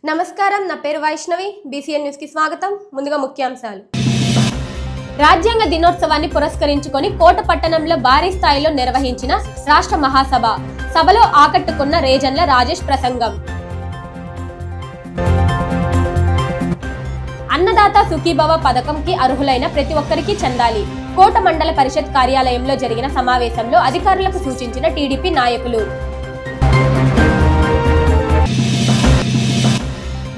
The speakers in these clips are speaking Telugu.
నమస్కారం, నా పేరు వైష్ణవి. బీసీఎన్ న్యూస్ కి స్వాగతం. ముందుగా ముఖ్యాంశాలు. రాజ్యాంగ దినోత్సవాన్ని పురస్కరించుకొని కోట పట్టణంలో భారీ స్థాయిలో నిర్వహించిన రాష్ట్ర మహాసభ. సభలో ఆకట్టుకున్న రేజన్ల రాజేష్ ప్రసంగం. అన్నదాత సుఖీభవ పథకంకి అర్హులైన ప్రతి ఒక్కరికి చెందాలి. కోట మండల పరిషత్ కార్యాలయంలో జరిగిన సమావేశంలో అధికారులకు సూచించిన టీడీపీ నాయకులు.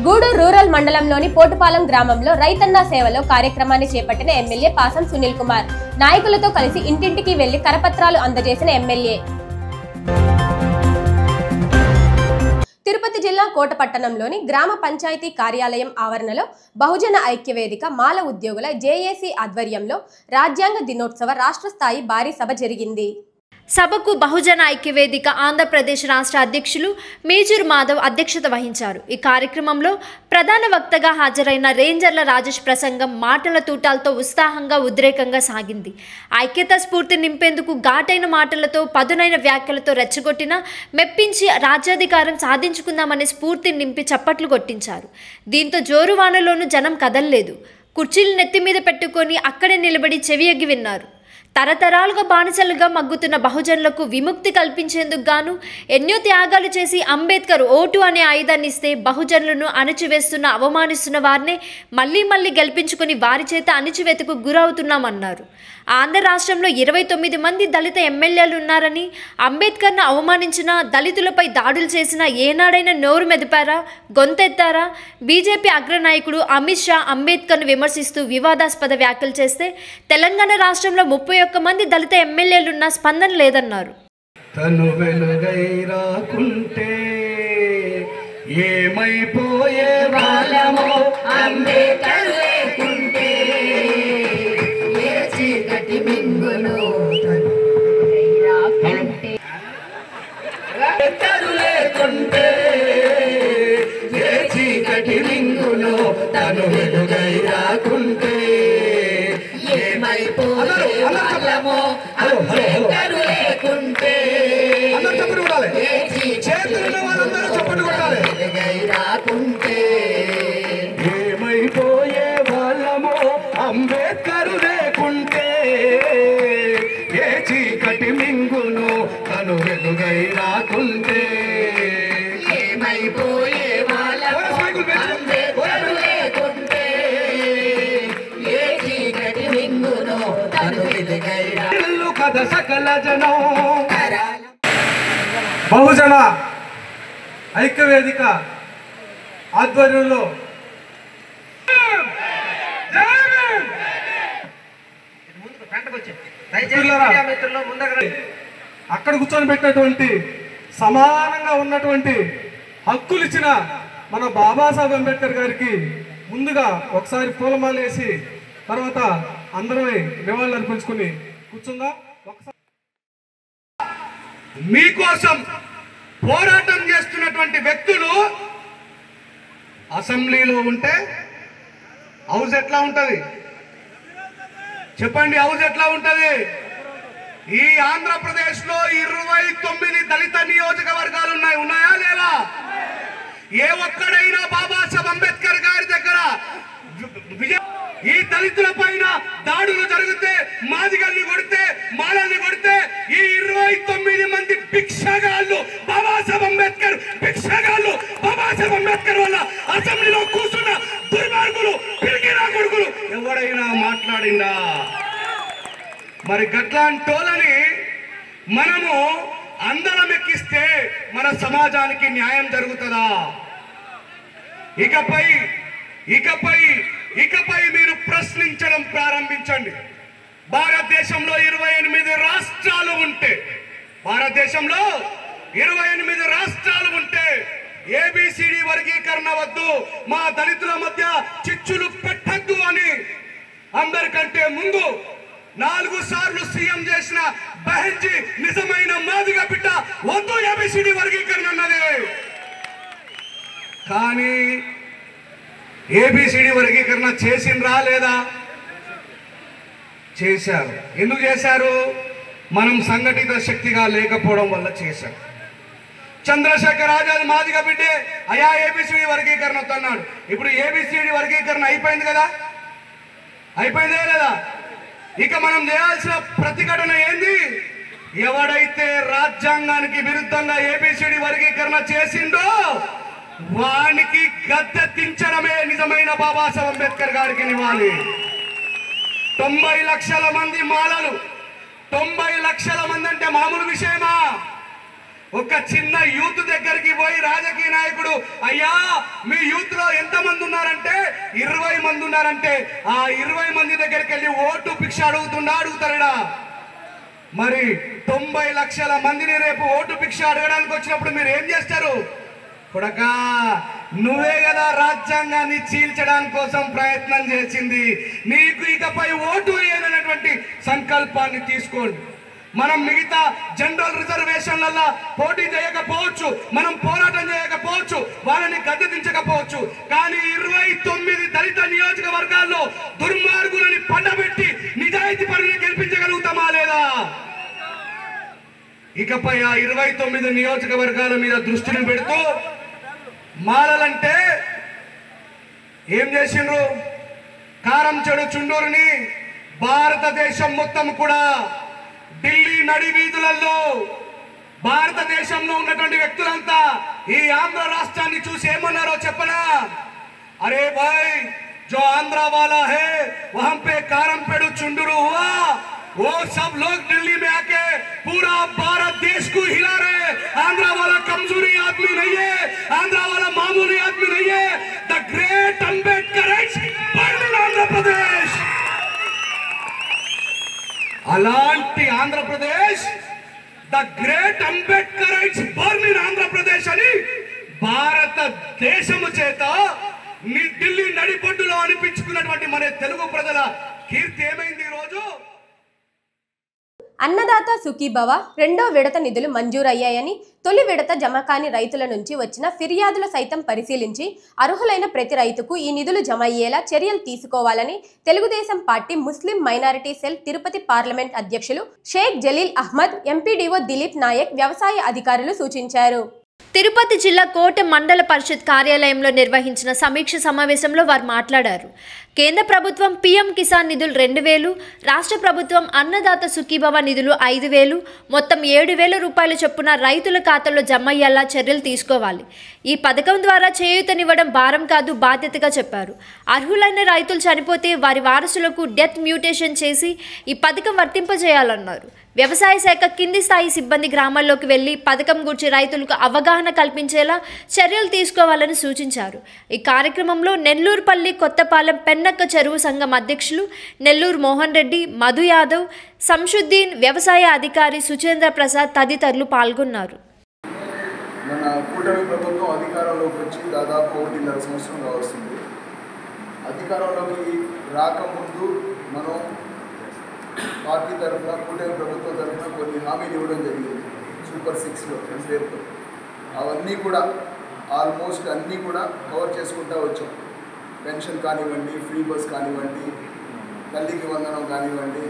గూడూరు రూరల్ మండలంలోని పోటుపాలెం గ్రామంలో రైతన్న సేవలో కార్యక్రమాన్ని చేపట్టిన ఎమ్మెల్యే పాసం సునీల్ కుమార్ నాయకులతో కలిసి ఇంటింటికి వెళ్లి కరపత్రాలు అందజేసిన ఎమ్మెల్యే. తిరుపతి జిల్లా కోట పట్టణంలోని గ్రామ పంచాయతీ కార్యాలయం ఆవరణలో బహుజన ఐక్యవేదిక మాల ఉద్యోగుల జేఏసీ ఆధ్వర్యంలో రాజ్యాంగ దినోత్సవ రాష్ట్ర స్థాయి భారీ సభ జరిగింది. సభకు బహుజన ఐక్యవేదిక ఆంధ్రప్రదేశ్ రాష్ట్ర అధ్యక్షులు మేజర్ మాధవ్ అధ్యక్షత వహించారు. ఈ కార్యక్రమంలో ప్రధాన వక్తగా హాజరైన రేంజర్ల రాజేష్ ప్రసంగం మాటల తూటాలతో ఉత్సాహంగా ఉద్రేకంగా సాగింది. ఐక్యత స్ఫూర్తి నింపేందుకు ఘాటైన మాటలతో పదునైన వ్యాఖ్యలతో రెచ్చగొట్టిన మెప్పించి రాజ్యాధికారం సాధించుకుందామనే స్ఫూర్తిని నింపి చప్పట్లు కొట్టించారు. దీంతో జోరువానలోనూ జనం కదల్లేదు. కుర్చీలు నెత్తి మీద పెట్టుకొని అక్కడే నిలబడి చెవి ఎగ్గి విన్నారు. తరతరాలుగా బానిసలుగా మగ్గుతున్న బహుజనులకు విముక్తి కల్పించేందుకు గాను ఎన్నో త్యాగాలు చేసి అంబేద్కర్ ఓటు అనే ఆయుధాన్ని ఇస్తే బహుజనులను అణచివేస్తున్న అవమానిస్తున్న వారినే మళ్ళీ మళ్ళీ గెలిపించుకుని వారి చేత అణచివేతకు గురవుతున్నామన్నారు. ఆంధ్ర రాష్ట్రంలో 29 మంది దళిత ఎమ్మెల్యేలు ఉన్నారని, అంబేద్కర్ను అవమానించిన దళితులపై దాడులు చేసిన ఏనాడైనా నోరు మెదిపారా, గొంతెత్తారా? బీజేపీ అగ్రనాయకుడు అమిత్ షా అంబేద్కర్ను విమర్శిస్తూ వివాదాస్పద వ్యాఖ్యలు చేస్తే తెలంగాణ రాష్ట్రంలో 31 మంది దళిత ఎమ్మెల్యేలున్న స్పందన లేదన్నారు. తను వెలుగై రాకుంటే ఏమైపోయే వాళ్ళమో, అంబేద్కర్ లేకుంటే ఏ చీకటి మింగులో, అంబేద్కర్ లేకుంటే ఏ చీకటి మింగులో, తను వెలుగై రాకుంటే ఏమైపోయే వాళ్ళమో, అంబేద్కర్ లేకుంటే రాకుంటే ఏమైపోయే వాళ్ళమో, అంబేద్కర్ లేకుంటే ఏ చీకటి మింగును, తను వెలుగై రాకుంటే ఏమైపోయే వాళ్ళమో, అంబేద్కర్ లేకుంటే ఏ చీకటి మింగును, తను వెలుగై కథ సకల జనం. బహుజన ఐక్యవేదిక ఆధ్వర్యంలో అక్కడ కూర్చొని పెట్టినటువంటి సమానంగా ఉన్నటువంటి హక్కులు ఇచ్చిన మన బాబాసాహెబ్ అంబేద్కర్ గారికి ముందుగా ఒకసారి పూలమాల వేసి తర్వాత అందరమే నివాళులు అర్పించుకుని కూర్చుందాం. ఒకసారి మీకోసం పోరాటం చేస్తున్నటువంటి వ్యక్తులు అసెంబ్లీలో ఉంటే హౌస్ ఎట్లా ఉంటది చెప్పండి? హౌస్ ఎట్లా ఉంటది? ఈ ఆంధ్రప్రదేశ్ లో 29 దళిత నియోజకవర్గాలు ఉన్నాయా లేవా? ఏ ఒక్కడైనా బాబాసాహెబ్ అంబేద్కర్ గారి దగ్గర ఈ దళితుల పైన దాడులు జరిగితే, మాదిగల్ని కొడితే, మాలల్ని కొడితే, ఈ 29 మంది భిక్షగాళ్ళు బాబాసాహెబ్ అంబేద్కర్ భిక్షగాళ్ళు బాబాసాహెబ్ అంబేద్కర్ వల్ల అసెంబ్లీలో కూర్చున్న దుర్మార్గులు, పిరికినా కొడుకులు ఎవడైనా మాట్లాడిందా? మరి గట్లాంటోళ్ళని మనము అందరం ఎక్కిస్తే మన సమాజానికి న్యాయం జరుగుతుందా? ఇకపై మీరు ప్రశ్నించడం ప్రారంభించండి. భారతదేశంలో 28 రాష్ట్రాలు ఉంటే, భారతదేశంలో 28 రాష్ట్రాలు ఉంటే ఏబిసిడి వర్గీకరణ వద్దు, మా దళితుల మధ్య చిచ్చులు పెట్టద్దు అని అందరికంటే ముందు 4 సార్లు సీఎం చేసిన బహెన్జీ నిజమైన మాదిగ బిడ్డ వద్దు ఏబిసిడి ఏబిసిడి వర్గీకరణ అన్నది. కానీ ఏబిసిడి వర్గీకరణ చేసిండ్రా లేదా? చేశారు. ఎందుకు చేశారు? మనం సంఘటిత శక్తిగా లేకపోవడం వల్ల చేశారు. చంద్రశేఖర్ ఆజాద్ మాదిగ బిడ్డే అయా ఏబిసిడి వర్గీకరణ అన్నాడు. ఇప్పుడు ఏబిసిడి వర్గీకరణ అయిపోయింది కదా, అయిపోయిందే లేదా? ఇక మనం చేయాల్సిన ప్రతిఘటన ఏంది? ఎవడైతే రాజ్యాంగానికి విరుద్ధంగా ఏబిసిడి వర్గీకరణ చేసిండో వానికి గద్దెదించడమే నిజమైన బాబాసాహెబ్ అంబేద్కర్ గారికి నివాళి. 90 లక్షల మంది మాలలు, 90 లక్షల మంది అంటే మామూలు విషయమా? ఒక చిన్న యూత్ దగ్గరికి పోయి రాజకీయ నాయకుడు అయ్యా మీ యూత్ లో ఎంతమంది ఉన్నారంటే 20 మంది ఉన్నారంటే ఆ 20 మంది దగ్గరికి వెళ్ళి ఓటు భిక్ష అడుగుతాడా? మరి 90 లక్షల మందిని రేపు ఓటు భిక్ష అడగడానికి వచ్చినప్పుడు మీరు ఏం చేస్తారు? కొడకా నువ్వే కదా రాజ్యాంగాన్ని చీల్చడానికి కోసం ప్రయత్నం చేసింది, నీకు ఇకపై ఓటు వేయాలనేటువంటి సంకల్పాన్ని తీసుకోండి. మనం మిగతా జనరల్ రిజర్వేషన్లలో పోటీ చేయకపోవచ్చు, మనం పోరాటం చేయకపోవచ్చు, వాళ్ళని గద్దెదించకపోవచ్చు, కానీ 29 దళిత నియోజకవర్గాల్లో దుర్మార్గులని పండబెట్టి నిజాయితీ పరుని గెలిపించగలుగుతామా లేదా? ఇకపై ఆ 29 నియోజకవర్గాల మీద దృష్టిని పెడుతూ మాలలంటే ఏం చేసిండ్రు? కారం చెడు చుండూరుని భారతదేశం మొత్తం కూడా ఢిల్లీ నడి వీధులలో భారతదేశంలో ఉన్నటువంటి వ్యక్తులంతా ఈ ఆంధ్ర రాష్ట్రాన్ని చూసి ఏమన్నారో చెప్పనా? అరే భాయ్ जो आंध्रा वाला है वहां पे कारम पेड़ू चुंडरू हुआ, वो सब लोग दिल्ली में आके पूरा भारत देश को हिला रहे। आंध्रा वाला कमजोरी आदमी नहीं है, आंध्रा वाला मामूली आदमी नहीं है। द ग्रेट अंबेडकर आंध्र प्रदेश, అలాంటి Andhra Pradesh the great అంబేద్కరైట్స్ burn in Andhra Pradesh అని భారతదేశము చేత ఢిల్లీ నడిబొడ్డులో అనిపించుకున్నటువంటి మన తెలుగు ప్రజల కీర్తి ఏమైంది ఈ రోజు? అన్నదాత సుఖీభవ రెండో విడత నిధులు మంజూరయ్యాయని, తొలి విడత జమ కాని రైతుల నుంచి వచ్చిన ఫిర్యాదులు సైతం పరిశీలించి అర్హులైన ప్రతి రైతుకు ఈ నిధులు జమ అయ్యేలా చర్యలు తీసుకోవాలని Telugu Desam party Muslim minority cell Tirupati parliament అధ్యక్షులు షేక్ జలీల్ అహ్మద్, ఎంపీడీఓ దిలీప్ నాయక్, వ్యవసాయ అధికారులు సూచించారు. తిరుపతి జిల్లా కోట మండల పరిషత్ కార్యాలయంలో నిర్వహించిన సమీక్ష సమావేశంలో వారు మాట్లాడారు. కేంద్ర ప్రభుత్వం పీఎం కిసాన్ నిధులు 2000, రాష్ట్ర ప్రభుత్వం అన్నదాత సుఖీభవ నిధులు 5000, మొత్తం 7000 రూపాయల చొప్పున రైతుల ఖాతాలో జమ అయ్యేలా చర్యలు తీసుకోవాలి. ఈ పథకం ద్వారా చేయూతనివ్వడం భారం కాదు, బాధ్యతగా చెప్పారు. అర్హులైన రైతులు చనిపోతే వారి వారసులకు డెత్ మ్యూటేషన్ చేసి ఈ పథకం వర్తింపజేయాలన్నారు. వ్యవసాయ శాఖ కింది స్థాయి సిబ్బంది గ్రామాల్లోకి వెళ్లి పథకం గురించి రైతులకు అవగాహన కల్పించేలా చర్యలు తీసుకోవాలని సూచించారు. ఈ కార్యక్రమంలో నెల్లూరుపల్లి కొత్తపాలెం పెన్నక్క చెరువు సంఘం అధ్యక్షులు నెల్లూరు మోహన్ రెడ్డి, మధు యాదవ్, సంషుద్దీన్, వ్యవసాయ అధికారి సుచేంద్ర ప్రసాద్ తదితరులు పాల్గొన్నారు. మన కూటమి ప్రభుత్వం అధికారంలోకి వచ్చి దాదాపు 1.5 సంవత్సరంగా వస్తుంది. అధికారంలోకి రాకముందు మనం పార్టీ తరఫున, కూటమి ప్రభుత్వం తరఫున కొన్ని హామీలు ఇవ్వడం జరిగింది. సూపర్ 6లో పేరుతో అవన్నీ కూడా ఆల్మోస్ట్ అన్నీ కూడా కవర్ చేసుకుంటూ వచ్చాం. పెన్షన్ కానివ్వండి, ఫ్రీ బస్ కానివ్వండి, తల్లికి వందనం కానివ్వండి,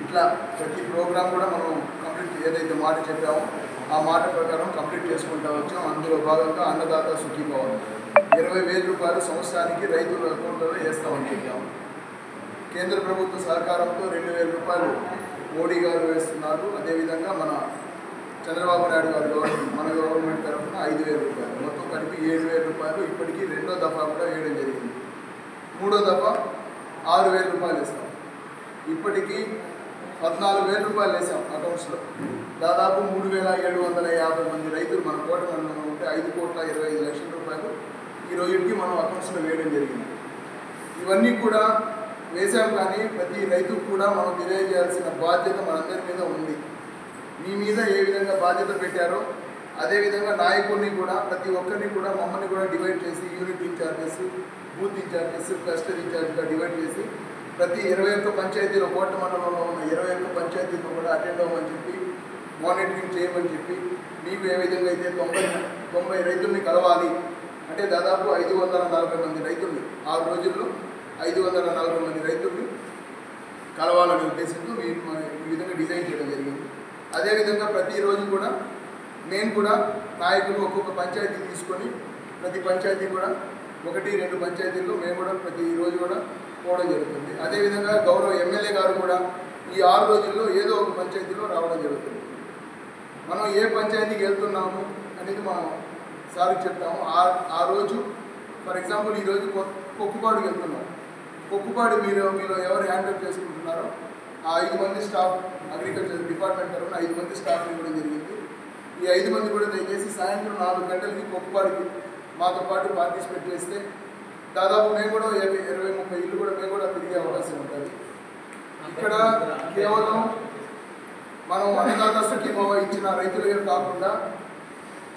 ఇట్లా ప్రతి ప్రోగ్రాం కూడా మనం కంప్లీట్ ఏదైతే మాట చెప్పామో ఆ మాట ప్రకారం కంప్లీట్ చేసుకుంటూ వచ్చాం. అందులో భాగంగా అన్నదాత సుఖీభవ 20,000 రూపాయలు సంవత్సరానికి రైతుల అకౌంట్లో వేస్తామని చెప్పాము. కేంద్ర ప్రభుత్వ సహకారంతో 2,000 రూపాయలు మోడీ గారు వేస్తున్నారు. అదేవిధంగా మన చంద్రబాబు నాయుడు గారు మన గవర్నమెంట్ తరఫున 5,000 రూపాయలు, మొత్తం కలిపి 7,000 రూపాయలు ఇప్పటికీ రెండో దఫా కూడా వేయడం జరిగింది. మూడో దఫా 6,000 రూపాయలు ఇస్తాం. ఇప్పటికీ 14,000 రూపాయలు వేసాం అకౌంట్స్లో. దాదాపు 3,750 మంది రైతులు మన కోట మండలంలో ఉంటే 5,25,00,000 రూపాయలు ఈ రోజుకి మనం అకౌంట్స్లో వేయడం జరిగింది. ఇవన్నీ కూడా వేసాం, కానీ ప్రతి రైతుకు కూడా మనం తెలియజేయాల్సిన బాధ్యత మనందరి మీద ఉంది. మీ మీద ఏ విధంగా బాధ్యత పెట్టారో అదేవిధంగా నాయకుల్ని కూడా, ప్రతి ఒక్కరిని కూడా, మమ్మల్ని కూడా డివైడ్ చేసి unit incharges, booth incharges, cluster ఇన్ఛార్జ్గా డివైడ్ చేసి ప్రతి 21 పంచాయతీలో, కోట మండలంలో ఉన్న 21 పంచాయతీలు కూడా అటెండ్ అవ్వమని చెప్పి మానిటరింగ్ చేయమని చెప్పి మీకు ఏ విధంగా అయితే 90 రైతుల్ని కలవాలి అంటే దాదాపు 540 మంది రైతుల్ని 6 రోజుల్లో 540 మంది రైతుల్ని కలవాలనే ఉద్దేశంతో ఈ విధంగా డిజైన్ చేయడం జరిగింది. అదేవిధంగా ప్రతిరోజు కూడా మేము కూడా నాయకులు ఒక్కొక్క పంచాయతీ తీసుకొని ప్రతి పంచాయతీ కూడా 1-2 పంచాయతీల్లో మేము కూడా ప్రతిరోజు కూడా పోవడం జరుగుతుంది. అదేవిధంగా గౌరవ ఎమ్మెల్యే గారు కూడా ఈ 6 రోజుల్లో ఏదో ఒక పంచాయతీలో రావడం జరుగుతుంది. మనం ఏ పంచాయతీకి వెళ్తున్నాము అనేది మనం సార్కి చెప్తాము. ఆ రోజు ఫర్ ఎగ్జాంపుల్ ఈరోజు కొక్కుపాడుకి వెళ్తున్నాం. కొక్కుపాడు మీలో ఎవరు హ్యాండిల్ చేసుకుంటున్నారో ఆ 5 మంది స్టాఫ్ అగ్రికల్చర్ డిపార్ట్మెంట్ తరఫున 5 మంది స్టాఫ్ ఇవ్వడం జరిగింది. ఈ 5 మంది కూడా దయచేసి సాయంత్రం 4 గంటలకి కొక్కుపాడుకి మాతో పాటు పార్టిసిపేట్ చేస్తే దాదాపు మేము కూడా 20-30 ఇల్లు కూడా మేము కూడా తిరిగే అవకాశం ఉంటుంది. ఇక్కడ కేవలం మనం అన్నదాత సుఖీభవ ఇచ్చిన రైతులే కాకుండా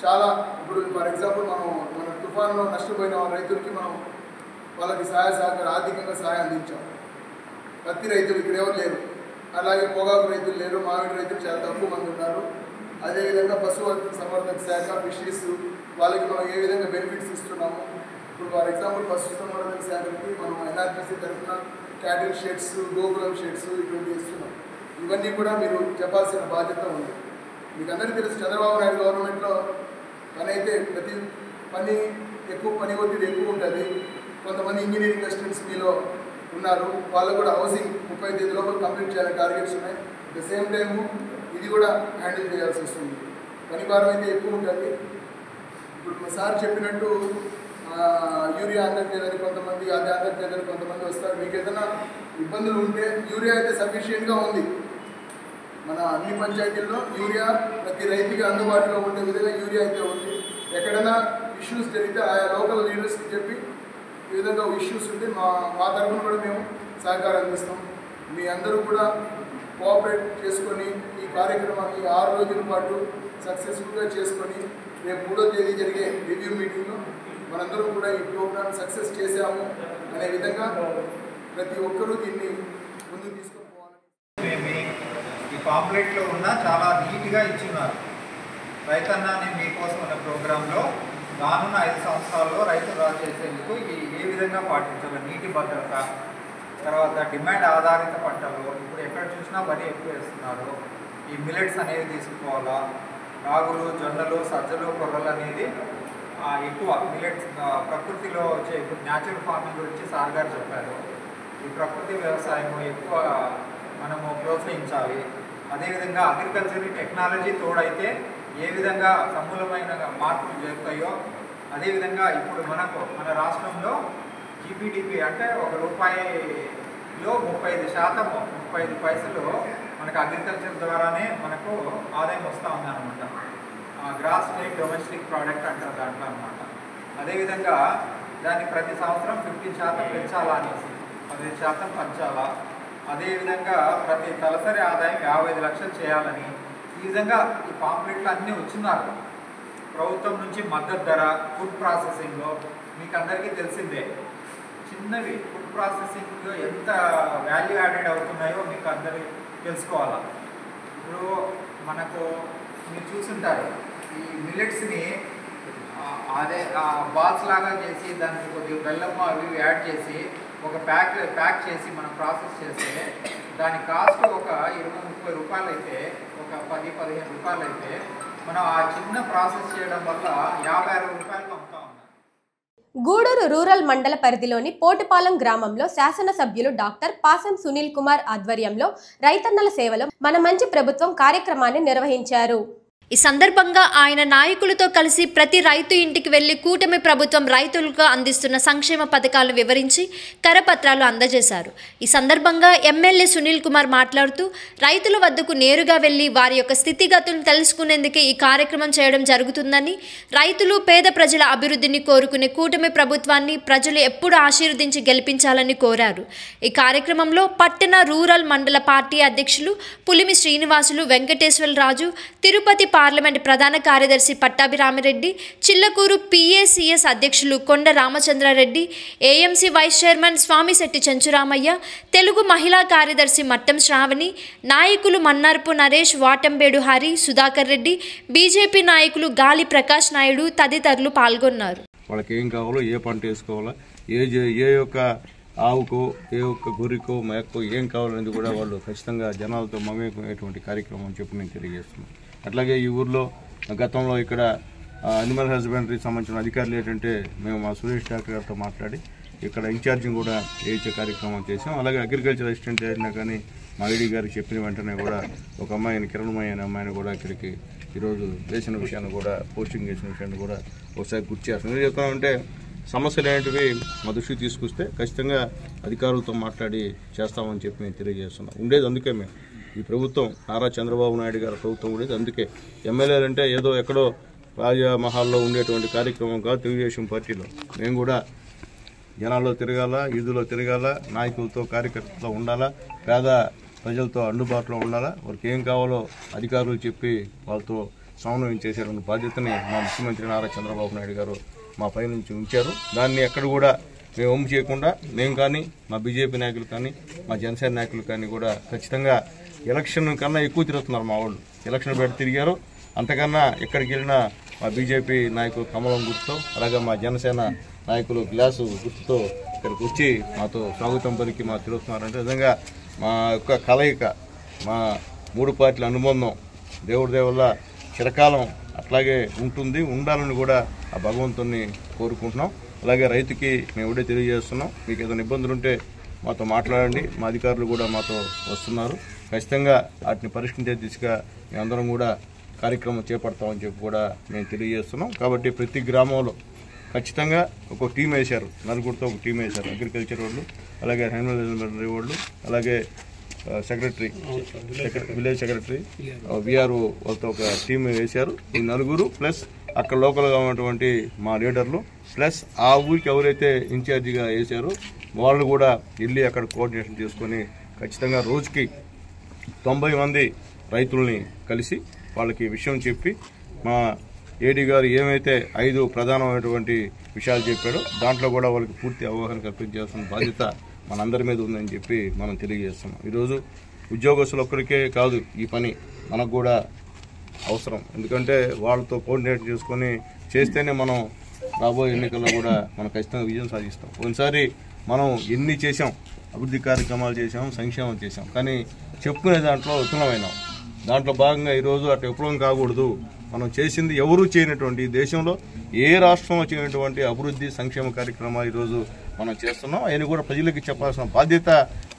చాలా ఇప్పుడు ఫర్ ఎగ్జాంపుల్ మన తుఫాన్లో నష్టపోయిన రైతులకి మనం వాళ్ళకి ఆర్థికంగా సహాయం అందించాం. పత్తి రైతులు ఇక్కడ ఎవరు లేరు, అలాగే పొగాకు రైతులు లేరు, మామిడి రైతులు చాలా తక్కువ మంది ఉన్నారు. అదేవిధంగా పశు సంవర్ధక శాఖ ఫిషరీస్ వాళ్ళకి మనం ఏ విధంగా బెనిఫిట్స్ ఇస్తున్నాము. ఇప్పుడు ఫర్ ఎగ్జాంపుల్ పశు సంవర్ధక శాఖకి మనం ఎన్ఆర్టీసీ తరఫున క్యాటిల్ షెడ్స్, గోకులం షెడ్స్ ఇటువంటి ఇస్తున్నాం. ఇవన్నీ కూడా మీరు చెప్పాల్సిన బాధ్యత ఉంది. మీకు అందరికీ తెలుసు చంద్రబాబు నాయుడు గవర్నమెంట్లో పని అయితే ప్రతి పని ఒత్తిడి ఎక్కువ ఉంటుంది. కొంతమంది ఇంజనీరింగ్ అసిస్టెంట్స్ మీలో ఉన్నారు, వాళ్ళు కూడా హౌసింగ్ 35 లోపల కంప్లీట్ చేయాలని టార్గెట్స్ ఉన్నాయి. అట్ ద సేమ్ టైము ఇది కూడా హ్యాండిల్ చేయాల్సి వస్తుంది. పని భారం అయితే ఎక్కువ ఉంటుంది. ఇప్పుడు మా సార్ చెప్పినట్టు యూరియా అందట్లేదని కొంతమంది, అది అందట్లేదని కొంతమంది వస్తారు. మీకు ఏదైనా ఇబ్బందులు ఉంటే యూరియా అయితే సఫిషియెంట్గా ఉంది. మన అన్ని పంచాయతీల్లో యూరియా ప్రతి రైతుకి అందుబాటులో ఉండే విధంగా యూరియా అయితే ఉంది. ఎక్కడైనా ఇష్యూస్ జరిగితే ఆయా లోకల్ లీడర్స్కి చెప్పి ఈ విధంగా ఇష్యూస్ ఉంటే మా తరఫున కూడా మేము సహకారం అందిస్తాం. మీ అందరూ కూడా కోఆపరేట్ చేసుకొని ఈ కార్యక్రమాన్ని 6 రోజుల పాటు సక్సెస్ఫుల్గా చేసుకొని రేపు 3వ తేదీ జరిగే రివ్యూ మీటింగ్లో మనందరం కూడా ఈ ప్రోగ్రామ్ సక్సెస్ చేశాము అనే విధంగా ప్రతి ఒక్కరూ దీన్ని ముందుకు తీసుకుపోవాలని ఈ పాంప్లెట్లో ఉన్న చాలా నీట్గా ఇచ్చున్నారు. రైతన్న నేను మీకోసం ఉన్న ప్రోగ్రాంలో రానున్న 5 సంవత్సరాల్లో రైతులు రాజు చేసేందుకు ఏ విధంగా పాటించాలి, నీటి భద్రత, తర్వాత డిమాండ్ ఆధారిత పంటలు, ఇప్పుడు ఎక్కడ చూసినా వరి ఎక్కువ వేస్తున్నారు, ఈ మిల్లెట్స్ అనేవి తీసుకోవాలా, రాగులు, జొన్నలు, సజ్జలు, కొర్రలు అనేది ఎక్కువ మిల్లెట్స్ ప్రకృతిలో వచ్చే ఇప్పుడు న్యాచురల్ ఫార్మింగ్ గురించి సార్ గారు చెప్పారు. ఈ ప్రకృతి వ్యవసాయం ఎక్కువ మనము ప్రోత్సహించాలి. అదేవిధంగా అగ్రికల్చర్ టెక్నాలజీ తోడైతే ఏ విధంగా సమూలమైన మార్పులు జరుగుతాయో అదేవిధంగా ఇప్పుడు మన రాష్ట్రంలో జీపీడీపీ అంటే ₹1లో 35%, 35 పైసలు మనకు అగ్రికల్చర్ ద్వారానే మనకు ఆదాయం వస్తూ ఉందన్నమాట. గ్రాస్ స్టేట్ డొమెస్టిక్ ప్రోడక్ట్ అంటారు దాంట్లో అనమాట. అదేవిధంగా దాన్ని ప్రతి సంవత్సరం 15% పెంచాలా అనేసి 15% పెంచాలా. అదేవిధంగా ప్రతి తలసరి ఆదాయం 55 లక్షలు చేయాలని ఈ విధంగా ఈ పాంప్లెట్లు అన్నీ వచ్చినారు. ప్రభుత్వం నుంచి మద్దతు ధర, ఫుడ్ ప్రాసెసింగ్లో మీకు అందరికీ తెలిసిందే. చిన్నవి ఫుడ్ ప్రాసెసింగ్ ఎంత వాల్యూ యాడెడ్ అవుతున్నాయో మీకు అందరికీ తెలుసుకోవాలా. ఇప్పుడు మనకు మీరు చూసుంటారు ఈ మిల్లెట్స్ని అదే బాల్స్ లాగా చేసి దానికి కొద్దిగా బెల్లము అవి యాడ్ చేసి ఒక ప్యాక్ చేసి మనం ప్రాసెస్ చేస్తే దాని కాస్ట్ ఒక 20-30 రూపాయలు అయితే, ఒక 10-15 రూపాయలు అయితే మనం ఆ చిన్న ప్రాసెస్ చేయడం వల్ల 50-60 రూపాయలు అమ్ముతా ఉన్నాం. గూడూరు రూరల్ మండల పరిధిలోని పోటుపాలెం గ్రామంలో శాసనసభ్యులు డాక్టర్ పాసం సునీల్ కుమార్ ఆధ్వర్యంలో రైతన్నల సేవలో మన మంచి ప్రభుత్వం కార్యక్రమాన్ని నిర్వహించారు. ఈ సందర్భంగా ఆయన నాయకులతో కలిసి ప్రతి రైతు ఇంటికి వెళ్లి కూటమి ప్రభుత్వం రైతులకు అందిస్తున్న సంక్షేమ పథకాలను వివరించి కరపత్రాలు అందజేశారు. ఈ సందర్భంగా ఎమ్మెల్యే సునీల్ కుమార్ మాట్లాడుతూ రైతుల వద్దకు నేరుగా వెళ్లి వారి యొక్క స్థితిగతులను తెలుసుకునేందుకే ఈ కార్యక్రమం చేయడం జరుగుతుందని, రైతులు పేద ప్రజల అభివృద్ధిని కోరుకునే కూటమి ప్రభుత్వాన్ని ప్రజలు ఎప్పుడు ఆశీర్వదించి గెలిపించాలని కోరారు. ఈ కార్యక్రమంలో పట్టణ రూరల్ మండల పార్టీ అధ్యక్షులు పులిమి శ్రీనివాసులు, వెంకటేశ్వర రాజు, తిరుపతి పార్లమెంట్ ప్రధాన కార్యదర్శి పట్టాభిరామిరెడ్డి, చిల్లకూరు PACS అధ్యక్షులు Konda Ramachandrareddy, AMC vice chairman Swamisetti Chenchuramayya, Telugu మహిళా కార్యదర్శి మట్టం శ్రావణి, నాయకులు మన్నార్పు నరేష్, వాటంబేడు హరి, సుధాకర్ రెడ్డి, బీజేపీ నాయకులు గాలి ప్రకాష్ నాయుడు తదితరులు పాల్గొన్నారు. వాళ్ళకి ఏం కావాలో, ఏ పంట వేసుకోవాలో, ఏ యొక్క ఆవుకో, ఏ ఒక్క గొర్రెకో, మేకో ఏం కావాలనేది కూడా వాళ్ళు ఖచ్చితంగా జనాలతో మమేకమయ్యేటువంటి కార్యక్రమం అని చెప్పి నేను తెలియజేస్తున్నాను. అట్లాగే ఈ ఊర్లో గతంలో ఇక్కడ అనిమల్ హస్బెండరీకి సంబంధించిన అధికారులు ఏంటంటే మేము మా సురేష్ డాక్టర్ గారితో మాట్లాడి ఇక్కడ ఇన్ఛార్జింగ్ కూడా వేయించే కార్యక్రమం చేసాం. అలాగే అగ్రికల్చర్ అసిస్టెంట్ అయినా కానీ మా ఐడి గారికి చెప్పిన వెంటనే కూడా ఒక అమ్మాయిని, కిరణమయ్య అనే అమ్మాయిని కూడా ఇక్కడికి ఈరోజు వేసిన విషయాన్ని కూడా, పోస్టింగ్ చేసిన విషయాన్ని కూడా ఒకసారి గుర్తు చేస్తాం. ఏం చెప్తామంటే సమస్యలు అనేటివి మా దృష్టికి తీసుకొస్తే ఖచ్చితంగా అధికారులతో మాట్లాడి చేస్తామని చెప్పి మేము తెలియజేస్తున్నాం. ఉండేది అందుకే మేము ఈ ప్రభుత్వం, నారా చంద్రబాబు నాయుడు గారి ప్రభుత్వం ఉండేది అందుకే. ఎమ్మెల్యేలు అంటే ఏదో ఎక్కడో రాజమహల్లో ఉండేటువంటి కార్యక్రమం కాదు. తెలుగుదేశం పార్టీలో మేము కూడా జనాల్లో తిరగాల, వీధుల్లో తిరగాల, నాయకులతో కార్యకర్తలతో ఉండాలా, పేద ప్రజలతో అందుబాటులో ఉండాలా, వారికి ఏం కావాలో అధికారులు చెప్పి వాళ్ళతో సమన్వయం చేసేటువంటి బాధ్యతని మా ముఖ్యమంత్రి నారా చంద్రబాబు నాయుడు గారు మా పై నుంచి ఉంచారు. దాన్ని ఎక్కడ కూడా మేము వంపు చేయకుండా మేము కానీ, మా బీజేపీ నాయకులు కానీ, మా జనసేన నాయకులు కానీ కూడా ఖచ్చితంగా ఎలక్షన్ కన్నా ఎక్కువ తిరుగుతున్నారు. మా వాళ్ళు ఎలక్షన్ పెట్టి తిరిగారు. అంతకన్నా ఎక్కడికి వెళ్ళినా మా బీజేపీ నాయకులు కమలం గుర్తుతో, అలాగే మా జనసేన నాయకులు గ్లాసు గుర్తుతో ఇక్కడికి వచ్చి మాతో స్వాగతం పలికి మా తిరుగుతున్నారంటే నిజంగా మా యొక్క కలయిక, మా మూడు పార్టీల అనుబంధం దేవుడి దేవుళ్ళ చిరకాలం అట్లాగే ఉంటుంది, ఉండాలని కూడా ఆ భగవంతుని కోరుకుంటున్నాం. అలాగే రైతుకి మేము కూడా తెలియజేస్తున్నాం, మీకు ఏదైనా ఇబ్బందులు ఉంటే మాతో మాట్లాడండి. మా అధికారులు కూడా మాతో వస్తున్నారు. ఖచ్చితంగా వాటిని పరిష్కరించే దిశగా మేమందరం కూడా కార్యక్రమం చేపడతామని చెప్పి కూడా మేము తెలియజేస్తున్నాం. కాబట్టి ప్రతి గ్రామంలో ఖచ్చితంగా ఒక టీం వేశారు, నలుగురితో ఒక టీం వేశారు. అగ్రికల్చర్ వాళ్ళు, అలాగే అనిమల్ హస్బెండరీ వాళ్ళు, అలాగే సెక్రటరీ, విలేజ్ సెక్రటరీ, విఆర్ఓ వాళ్ళతో ఒక టీం వేశారు. ఈ నలుగురు ప్లస్ అక్కడ లోకల్గా ఉన్నటువంటి మా లీడర్లు ప్లస్ ఆ ఊరికి ఎవరైతే ఇన్ఛార్జిగా వేశారో వాళ్ళు కూడా వెళ్ళి అక్కడ కోఆర్డినేషన్ చేసుకొని ఖచ్చితంగా రోజుకి 90 మంది రైతుల్ని కలిసి వాళ్ళకి విషయం చెప్పి మా ఏడీ గారు ఏమైతే 5 ప్రధానమైనటువంటి విషయాలు చెప్పాడో దాంట్లో కూడా వాళ్ళకి పూర్తి అవగాహన కల్పించాల్సిన బాధ్యత మనందరి మీద ఉందని చెప్పి మనం తెలియజేస్తున్నాం. ఈరోజు ఉద్యోగస్తులు ఒక్కరికే కాదు ఈ పని, మనకు కూడా అవసరం. ఎందుకంటే వాళ్ళతో కోఆర్డినేట్ చేసుకొని చేస్తేనే మనం రాబోయే ఎన్నికల్లో కూడా మనం ఖచ్చితంగా విజయం సాధిస్తాం. ఒకసారి మనం ఎన్ని చేసాం, అభివృద్ధి కార్యక్రమాలు చేసాం, సంక్షేమం చేసాం, కానీ చెప్పుకునే దాంట్లో విఫలమైనాం. దాంట్లో భాగంగా ఈరోజు అటు విఫలం కాకూడదు. మనం చేసింది ఎవరూ చేయనటువంటి, దేశంలో ఏ రాష్ట్రంలో చేయనటువంటి అభివృద్ధి సంక్షేమ కార్యక్రమాలు ఈరోజు మనం చేస్తున్నాం. ఆయన కూడా ప్రజలకి చెప్పాల్సిన బాధ్యత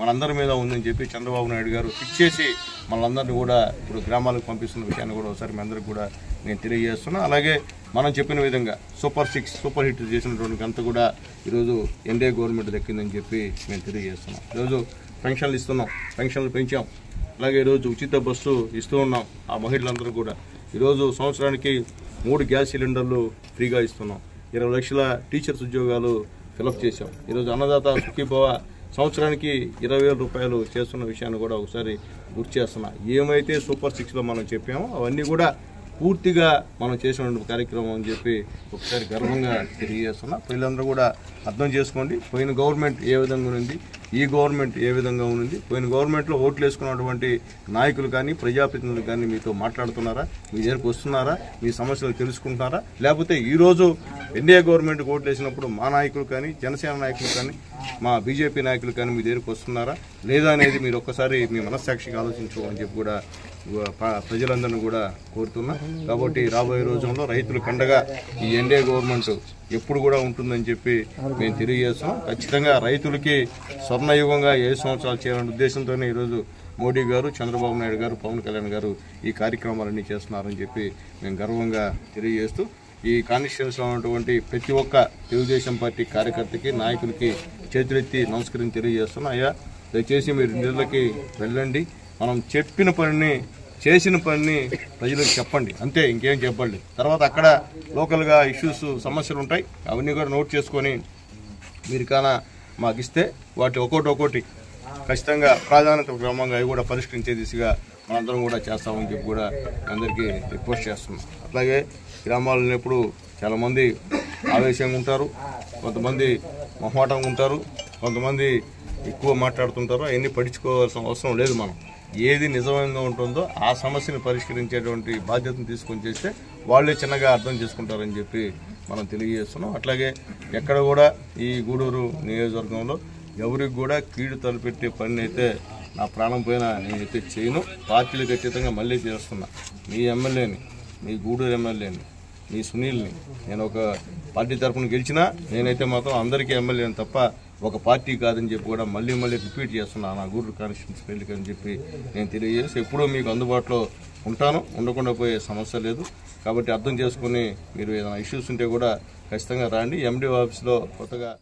మనందరి మీద ఉందని చెప్పి చంద్రబాబు నాయుడు గారు ఫిక్స్ చేసి మనందరినీ కూడా ఇప్పుడు గ్రామాలకు పంపిస్తున్న విషయాన్ని కూడా ఒకసారి మీ అందరికీ కూడా నేను తెలియజేస్తున్నా. అలాగే మనం చెప్పిన విధంగా సూపర్ 6 సూపర్ హిట్ చేసినటువంటి అంతా కూడా ఈరోజు ఎన్డీఏ గవర్నమెంట్ దక్కిందని చెప్పి మేము తెలియజేస్తున్నాం. ఈరోజు పెన్షన్లు ఇస్తున్నాం, పెన్షన్లు పెంచాం. అలాగే ఈరోజు ఉచిత బస్సు ఇస్తూ ఉన్నాం ఆ మహిళలందరూ కూడా. ఈరోజు సంవత్సరానికి 3 గ్యాస్ సిలిండర్లు ఫ్రీగా ఇస్తున్నాం. 20 లక్షల టీచర్స్ ఉద్యోగాలు ఫిలప్ చేశాం. ఈరోజు అన్నదాత సుఖీభవ సంవత్సరానికి 20,000 రూపాయలు చేస్తున్న విషయాన్ని కూడా ఒకసారి గుర్తు చేస్తున్నా. ఏమైతే సూపర్ 6లో మనం చెప్పామో అవన్నీ కూడా పూర్తిగా మనం చేసిన కార్యక్రమం అని చెప్పి ఒకసారి గర్వంగా తెలియజేస్తున్నా. ప్రజలందరూ కూడా అర్థం చేసుకోండి, పోయిన గవర్నమెంట్ ఏ విధంగా ఉంది, ఈ గవర్నమెంట్ ఏ విధంగా ఉంది. పోయిన గవర్నమెంట్లో ఓట్లు వేసుకున్నటువంటి నాయకులు కానీ ప్రజాప్రతినిధులు కానీ మీతో మాట్లాడుతున్నారా, మీ దగ్గరకు వస్తున్నారా, మీ సమస్యలు తెలుసుకుంటున్నారా, లేకపోతే ఈరోజు ఎన్డీఏ గవర్నమెంట్కి ఓట్లు వేసినప్పుడు మా నాయకులు కానీ జనసేన నాయకులు కానీ మా బీజేపీ నాయకులు కానీ మీ దగ్గరకు వస్తున్నారా లేదా అనేది మీరు ఒక్కసారి మీ మనస్సాక్షికి ఆలోచించుకోమని చెప్పి కూడా ప్రజలందరినీ కూడా కోరుతున్నా. కాబట్టి రాబోయే రోజుల్లో రైతులు కండగా ఈ ఎన్డీఏ గవర్నమెంట్ ఎప్పుడు కూడా ఉంటుందని చెప్పి మేము తెలియజేస్తున్నాం. ఖచ్చితంగా రైతులకి స్వర్ణయుగంగా 7 సంవత్సరాలు చేయాలనే ఉద్దేశంతోనే ఈరోజు మోడీ గారు, చంద్రబాబు నాయుడు గారు, పవన్ కళ్యాణ్ గారు ఈ కార్యక్రమాలన్నీ చేస్తున్నారని చెప్పి మేము గర్వంగా తెలియజేస్తూ ఈ కాన్స్టిట్యూన్సీలో ఉన్నటువంటి ప్రతి ఒక్క తెలుగుదేశం పార్టీ కార్యకర్తకి, నాయకులకి చేతులెత్తి నమస్కరించి తెలియజేస్తున్నాం. అయ్యా దయచేసి మీరు నిధులకి వెళ్ళండి, మనం చెప్పిన పనిని చేసిన పనిని ప్రజలకు చెప్పండి, అంతే, ఇంకేం చెప్పండి. తర్వాత అక్కడ లోకల్గా ఇష్యూస్ సమస్యలు ఉంటాయి, అవన్నీ కూడా నోట్ చేసుకొని మీరు కానా మాకు ఇస్తే వాటి ఒక్కోటి ఖచ్చితంగా ప్రాధాన్యత క్రమంగా అవి కూడా పరిష్కరించే దిశగా మనందరం కూడా చేస్తామని చెప్పి కూడా అందరికీ రిక్వెస్ట్ చేస్తున్నాం. అట్లాగే గ్రామాల్లో ఎప్పుడు చాలామంది ఆవేశంగా ఉంటారు, కొంతమంది మొహమాటంగా ఉంటారు, కొంతమంది ఎక్కువ మాట్లాడుతుంటారు. అవన్నీ పట్టించుకోవాల్సిన అవసరం లేదు. మనం ఏది నిజంగా ఉంటుందో ఆ సమస్యను పరిష్కరించేటువంటి బాధ్యతను తీసుకొని చేస్తే వాళ్ళే చిన్నగా అర్థం చేసుకుంటారని చెప్పి మనం తెలియజేస్తున్నాం. అట్లాగే ఎక్కడ కూడా ఈ గూడూరు నియోజకవర్గంలో ఎవరికి కూడా కీడు తలపెట్టే పని అయితే నా ప్రాణం పైన నేనైతే చేయను. పార్టీలకు ఖచ్చితంగా మళ్ళీ చేస్తున్నా. మీ ఎమ్మెల్యేని, మీ గూడూరు ఎమ్మెల్యేని, మీ సునీల్ని నేను ఒక పార్టీ తరఫున గెలిచినా నేనైతే మాత్రం అందరికీ ఎమ్మెల్యేని తప్ప ఒక పార్టీ కాదని చెప్పి కూడా మళ్ళీ రిపీట్ చేస్తున్నా. నా గూడూరు కాన్స్టిట్యూన్సీ పెళ్లికి అని చెప్పి నేను తెలియజేసి ఎప్పుడూ మీకు అందుబాటులో ఉంటాను. ఉండకుండా పోయే సమస్య లేదు. కాబట్టి అర్థం చేసుకుని మీరు ఏదైనా ఇష్యూస్ ఉంటే కూడా ఖచ్చితంగా రండి. ఎండి ఆఫీస్లో కొత్తగా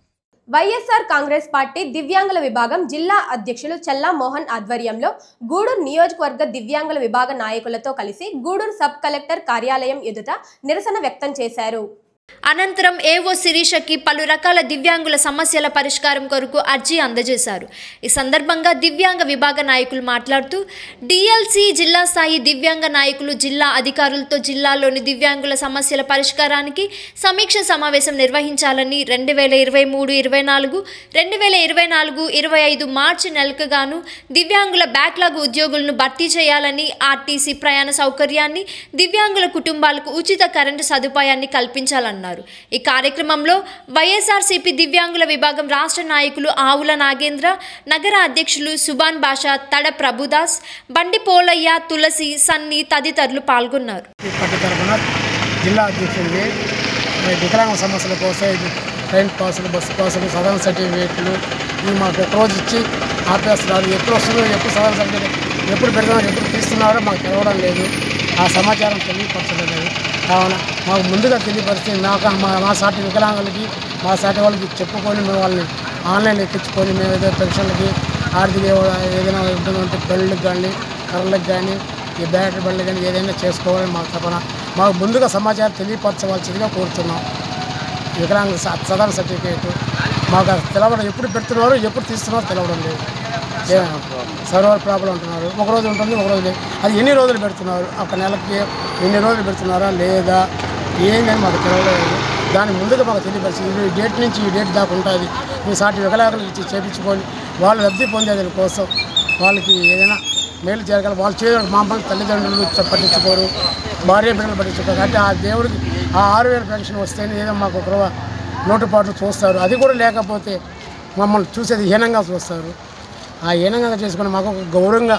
వైఎస్ఆర్ కాంగ్రెస్ పార్టీ దివ్యాంగుల విభాగం జిల్లా అధ్యక్షులు చల్లా మోహన్ ఆధ్వర్యంలో గూడూరు నియోజకవర్గ దివ్యాంగుల విభాగ నాయకులతో కలిసి గూడూరు సబ్ కలెక్టర్ కార్యాలయం ఎదుట నిరసన వ్యక్తం చేశారు. అనంతరం ఏవో శిరీషకి పలు రకాల దివ్యాంగుల సమస్యల పరిష్కారం కొరకు అర్జీ అందజేశారు. ఈ సందర్భంగా దివ్యాంగ విభాగ నాయకులు మాట్లాడుతూ డిఎల్సి జిల్లా స్థాయి దివ్యాంగ నాయకులు జిల్లా అధికారులతో జిల్లాలోని దివ్యాంగుల సమస్యల పరిష్కారానికి సమీక్ష సమావేశం నిర్వహించాలని 2023-24, 2024-25 మార్చి నెలకు గాను దివ్యాంగుల బ్యాక్లాగ్ ఉద్యోగులను భర్తీ చేయాలని, ఆర్టీసీ ప్రయాణ సౌకర్యాన్ని, దివ్యాంగుల కుటుంబాలకు ఉచిత కరెంటు సదుపాయాన్ని కల్పించాలన్నారు. ఈ కార్యక్రమంలో వైఎస్ఆర్సీపీ దివ్యాంగుల విభాగం రాష్ట్ర నాయకులు ఆవుల నాగేంద్ర, నగర అధ్యక్షులు సుబాన్ బాషా, తడ ప్రభుదాస్, బండి పోలయ్య, తులసి, సన్ని తదితరులు పాల్గొన్నారు. జిల్లా అధ్యక్షుడికి వికలాంగ సమస్యల కోసం ట్రైన్ పాసులు, బస్సు పాసులు, సదరణ సర్టిఫికేట్లు ఇవి మాకు ఒకరోజు ఇచ్చి ఆపేస్తున్నారు. ఎప్పుడు వస్తుందో, ఎప్పుడు సదరణ సర్టిఫికేట్ ఎప్పుడు పెడుతున్నారో, ఎప్పుడు తీస్తున్నారో మాకు తెలవడం లేదు. ఆ సమాచారం తెలియపరచలేదు. కావున మాకు ముందుగా తెలియపరిస్తే మా సాటి వికలాంగులకి, మా సాటి వాళ్ళకి చెప్పుకొని మేము వాళ్ళని ఆన్లైన్ ఎక్కించుకొని మేము ఏదో పెన్షన్లకి, ఆర్థిక ఏదైనా ఇబ్బంది ఉంటే పెళ్ళికి కానీ, కర్రలకు కానీ, ఈ బ్యాటరీ బళ్ళు కానీ ఏదైనా చేసుకోవాలని మాకు తపన. మాకు ముందుగా సమాచారం తెలియపరచవలసిందిగా కోరుతున్నాం. వికలాంగ సదరణ సర్టిఫికేట్ మాకు తెలవడం, ఎప్పుడు పెడుతున్నారో ఎప్పుడు తీస్తున్నారో తెలవడం లేదు. సర్వర్ ప్రాబ్లం అంటున్నారు. ఒకరోజు ఉంటుంది, ఒకరోజు లేదు. అది ఎన్ని రోజులు పెడుతున్నారు, ఒక నెలకి ఎన్ని రోజులు పెడుతున్నారా లేదా ఏందని మాకు తెలవలేదు. దాని ముందుగా మాకు తెలియపరిచి ఈ డేట్ నుంచి ఈ డేట్ దాకా ఉంటుంది, మీ సాటి వికలాంగులకు ఇచ్చి చేయించుకొని వాళ్ళు లబ్ధి పొందేదాని కోసం వాళ్ళకి ఏదైనా మేలు జరగాలి. వాళ్ళు చేయడం మమ్మల్ని తల్లిదండ్రులు పట్టించుకోరు, భార్య బిడ్డలు పట్టించుకోరు. అంటే ఆ దేవుడికి ఆ 6,000 పెన్షన్ వస్తేనే ఏదో మాకు ఒక లోటుపాట్లు చూస్తారు. అది కూడా లేకపోతే మమ్మల్ని చూసేది హీనంగా చూస్తారు. ఆ హీనంగా చేసుకుని మాకు ఒక గౌరవంగా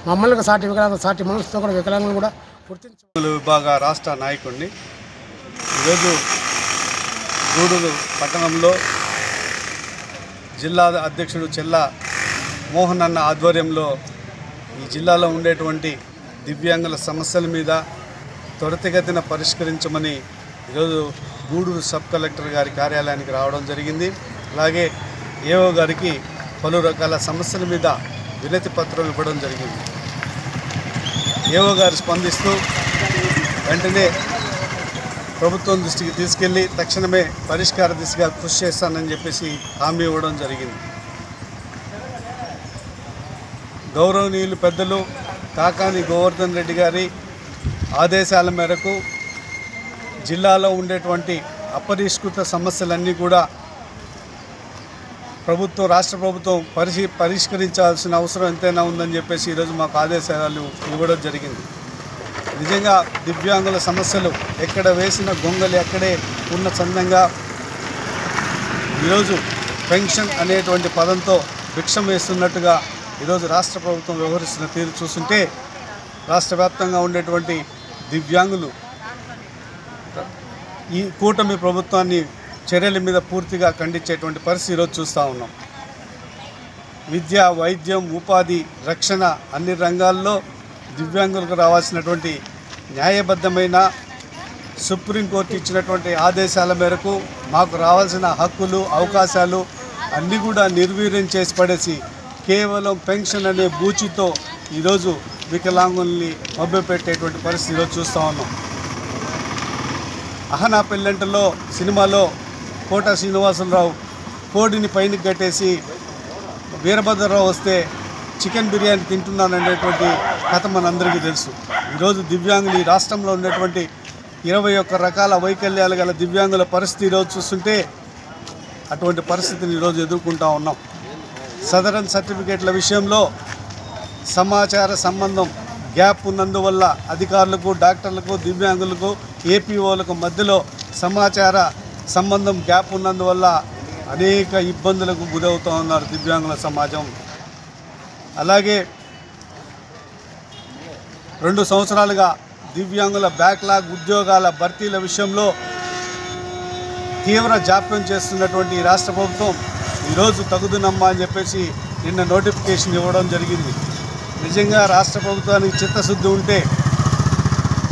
మమ్మల్ని సాటి వికలాంగ సాటి మనుషులతో కూడా వికలాంగులు కూడా గుర్తించారు. విభాగ రాష్ట్ర నాయకుడిని ఈరోజు గూడూరు పట్టణంలో జిల్లా అధ్యక్షుడు చెల్లా మోహన్ అన్న ఆధ్వర్యంలో ఈ జిల్లాలో ఉండేటువంటి దివ్యాంగుల సమస్యల మీద త్వరితగతిన పరిష్కరించమని ఈరోజు గూడూరు సబ్ కలెక్టర్ గారి కార్యాలయానికి రావడం జరిగింది. అలాగే ఏఓ గారికి పలు రకాల సమస్యల మీద వినతి పత్రం ఇవ్వడం జరిగింది. ఏఓ గారు స్పందిస్తూ వెంటనే ప్రభుత్వం దృష్టికి తీసుకెళ్లి తక్షణమే పరిష్కార దిశగా కృషి చేస్తానని చెప్పేసి హామీ ఇవ్వడం జరిగింది. గౌరవనీయులు పెద్దలు కాకాని గోవర్ధన్ రెడ్డి గారి ఆదేశాల మేరకు జిల్లాలో ఉండేటువంటి అపరిష్కృత సమస్యలన్నీ కూడా రాష్ట్ర ప్రభుత్వం పరిష్కరించాల్సిన అవసరం ఎంతైనా ఉందని చెప్పేసి ఈరోజు మాకు ఆదేశాలు ఇవ్వడం జరిగింది. నిజంగా దివ్యాంగుల సమస్యలు ఎక్కడ వేసిన గొంగలి అక్కడే ఉన్న చందంగా ఈరోజు పెన్షన్ అనేటువంటి పదంతో భిక్షం వేస్తున్నట్టుగా ఈరోజు రాష్ట్ర ప్రభుత్వం వ్యవహరిస్తున్న తీరు చూస్తుంటే రాష్ట్ర వ్యాప్తంగా ఉండేటువంటి దివ్యాంగులు ఈ కూటమి ప్రభుత్వాన్ని చర్యల మీద పూర్తిగా ఖండించేటువంటి పరిస్థితి ఈరోజు చూస్తూ ఉన్నాం. విద్య, వైద్యం, ఉపాధి, రక్షణ అన్ని రంగాల్లో దివ్యాంగులకు రావాల్సినటువంటి న్యాయబద్ధమైన సుప్రీంకోర్టు ఇచ్చినటువంటి ఆదేశాల మేరకు మాకు రావాల్సిన హక్కులు, అవకాశాలు అన్నీ కూడా నిర్వీర్యం చేసి పడేసి కేవలం పెన్షన్ అనే బూచితో ఈరోజు వికలాంగుల్ని మభ్యపెట్టేటువంటి పరిస్థితి ఈరోజు చూస్తూ ఉన్నాం. అహనా పెళ్ళంటలో సినిమాలో కోట శ్రీనివాసరావు కోడిని పైన కట్టేసి వీరభద్రరావు వస్తే చికెన్ బిర్యానీ తింటున్నారనేటువంటి కథ మనందరికీ తెలుసు. ఈరోజు దివ్యాంగులు ఈ రాష్ట్రంలో ఉన్నటువంటి 21 రకాల వైకల్యాలు గల దివ్యాంగుల పరిస్థితి ఈరోజు చూస్తుంటే అటువంటి పరిస్థితిని ఈరోజు ఎదుర్కొంటూ ఉన్నాం. సదరన్ సర్టిఫికేట్ల విషయంలో సమాచార సంబంధం గ్యాప్ ఉన్నందువల్ల అధికారులకు, డాక్టర్లకు, దివ్యాంగులకు, ఏపీఓలకు మధ్యలో సమాచార సంబంధం గ్యాప్ ఉన్నందువల్ల అనేక ఇబ్బందులకు గురవుతూ ఉన్నారు దివ్యాంగుల సమాజం. అలాగే 2 సంవత్సరాలుగా దివ్యాంగుల బ్యాక్లాగ్ ఉద్యోగాల భర్తీల విషయంలో తీవ్ర జాప్యం చేస్తున్నటువంటి రాష్ట్ర ప్రభుత్వం ఈరోజు తగుదునమ్మా అని చెప్పేసి నిన్న నోటిఫికేషన్ ఇవ్వడం జరిగింది. నిజంగా రాష్ట్ర ప్రభుత్వానికి చిత్తశుద్ధి ఉంటే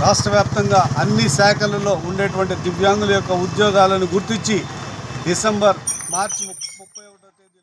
రాష్ట్ర వ్యాప్తంగా అన్ని శాఖలలో ఉండేటువంటి దివ్యాంగుల యొక్క ఉద్యోగాలను గుర్తించి మార్చి 31వ తేదీ